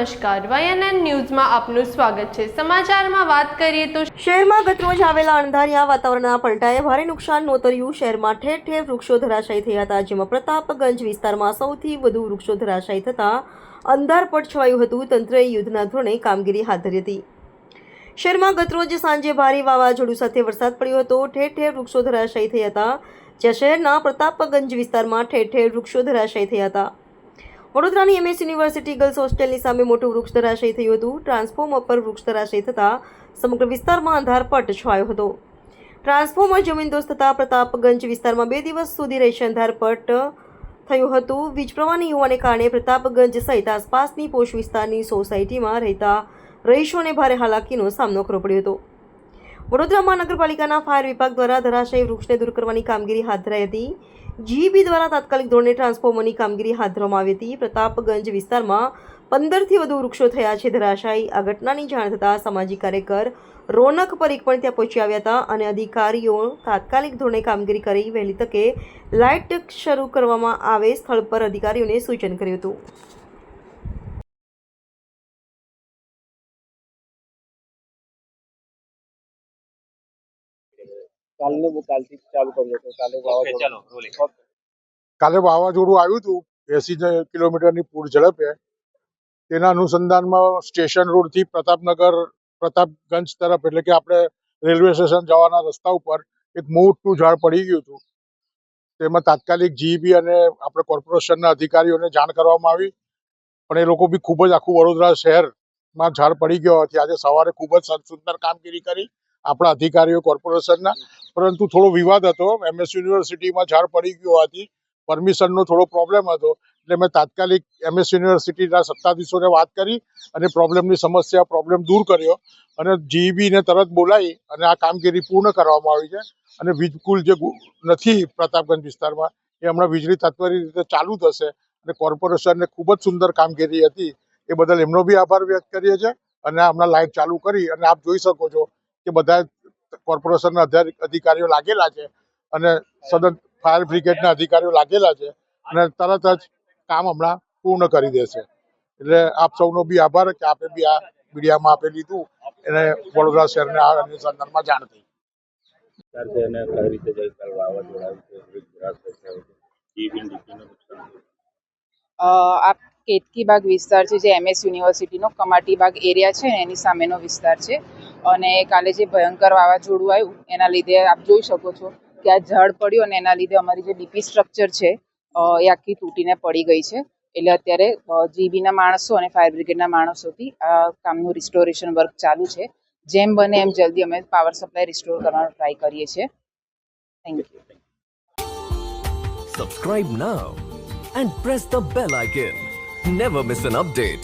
નમસ્કાર, YNN ન્યૂઝમાં આપનું સ્વાગત છે। સમાચારમાં વાત કરીએ તો શહેરમાં ગતરોજ આવેલા અણધાર્યા વાતાવરણના પલટાએ ભારે નુકસાન નોતર્યું। શહેરમાં ઠેર ઠેર વૃક્ષો ધરાશાયી થયા હતા, જેમાં પ્રતાપગંજ વિસ્તારમાં સૌથી વધુ વૃક્ષો ધરાશાયી થતા અંધારપટ છવાયું હતું। તંત્રએ યુદ્ધના ધોરણે કામગીરી હાથ ધરી હતી। શહેરમાં ગતરોજ સાંજે ભારે વાવાઝોડું સાથે વરસાદ પડ્યો હતો। ઠેર ઠેર વૃક્ષો ધરાશાયી થયા હતા, જ્યાં શહેરના પ્રતાપગંજ વિસ્તારમાં ઠેર ઠેર વૃક્ષો ધરાશાયી થયા હતા। વડોદરાની MS યુનિવર્સિટી ગર્લ્સ હોસ્ટેલની સામે મોટું વૃક્ષ ધરાશાયી થયું હતું। ટ્રાન્સફોર્મર પર વૃક્ષ ધરાશાયી થતાં સમગ્ર વિસ્તારમાં અંધારપટ છવાયો હતો। ટ્રાન્સફોર્મર જમીનદોસ્ત થતાં પ્રતાપગંજ વિસ્તારમાં 2 દિવસ સુધી રહેશે અંધારપટ થયું હતું। વીજ પ્રવાહ નહીં હોવાને કારણે પ્રતાપગંજ સહિત આસપાસની પોશ વિસ્તારની સોસાયટીમાં રહેતા રહીશોને ભારે હાલાકીનો સામનો કરવો પડ્યો હતો। વડોદરા મહાનગરપાલિકાના ફાયર વિભાગ દ્વારા ધરાશાયી વૃક્ષને દૂર કરવાની કામગીરી હાથ ધરાઈ હતી। GEB દ્વારા તાત્કાલિક ધોરણે ટ્રાન્સફોર્મરની કામગીરી હાથ ધરવામાં આવી હતી। પ્રતાપગંજ વિસ્તારમાં 15થી વધુ વૃક્ષો થયા છે ધરાશાયી। આ ઘટનાની જાણ થતાં સામાજિક કાર્યકર રોનક પરીખ પણ ત્યાં પહોંચી આવ્યા હતા અને અધિકારીઓ તાત્કાલિક ધોરણે કામગીરી કરી વહેલી તકે લાઇટ શરૂ કરવામાં આવે સ્થળ પર અધિકારીઓને સૂચન કર્યું હતું। કાલે વાવાઝોડું આવ્યું હતું 80 કિલોમીટરની પૂર ઝડપે। તેના અનુસંધાનમાં સ્ટેશન રોડથી પ્રતાપગંજ તરફ એટલે કે આપણે રેલવે સ્ટેશન જવાના રસ્તા ઉપર એક મોટું ઝાડ પડી ગયું હતું। તેમાં તાત્કાલિક GEB અને આપણે કોર્પોરેશનના અધિકારીઓને જાણ કરવામાં આવી, પણ એ લોકો બી ખૂબ જ આખું વડોદરા શહેરમાં ઝાડ પડી ગયો હોવાથી આજે સવારે ખૂબ જ સુંદર કામગીરી કરી આપણા અધિકારીઓ કોર્પોરેશનના। પરંતુ થોડો વિવાદ હતો, MS યુનિવર્સિટીમાં ઝાડ પડી ગયું હોવાથી પરમિશનનો થોડો પ્રોબ્લેમ હતો, એટલે મેં તાત્કાલિક MS યુનિવર્સિટીના સત્તાધીશોને વાત કરી અને પ્રોબ્લેમ દૂર કર્યો અને GEBને તરત બોલાવી અને આ કામગીરી પૂર્ણ કરવામાં આવી છે। અને વીજકુલ જે નથી પ્રતાપગંજ વિસ્તારમાં એ હમણાં વીજળી તત્વરી રીતે ચાલુ થશે અને કોર્પોરેશનને ખૂબ જ સુંદર કામગીરી હતી, એ બદલ એમનો બી આભાર વ્યક્ત કરીએ છીએ। અને હમણાં લાઇટ ચાલુ કરી અને આપ જોઈ શકો છો કે બધા કોર્પોરેશનના અધિકારીઓ લાગેલા છે અને સદન ફાયર બ્રિગેડના અધિકારીઓ લાગેલા છે અને તરત જ કામ હમણાં પૂર્ણ કરી દેશે। એટલે આપ સૌનો બી આભાર કે આપે બી આ મીડિયામાં આપે લીધું એને વડોદરા શહેરને આ અનુસંધાનમાં જાણ થઈ। આ કેતકીબાગ વિસ્તાર છે, જે MS યુનિવર્સિટીનો કમાટીબાગ એરિયા છે ને એની સામેનો વિસ્તાર છે। અને કાલે જે ભયંકર વાવાઝોડું આવ્યું એના લીધે આપ જોઈ શકો છો કે આ ઝાડ પડ્યું અને એના લીધે અમારી જે DP સ્ટ્રક્ચર છે એ આખી તૂટીને પડી ગઈ છે। એટલે અત્યારે GEBના માણસો અને ફાયર બ્રિગેડના માણસોથી આ કામનું રિસ્ટોરેશન વર્ક ચાલુ છે। જેમ બને એમ જલ્દી અમે પાવર સપ્લાય રિસ્ટોર કરવાનો ટ્રાય કરીએ છીએ। Thank you. Subscribe now and press the bell icon. Never miss an update.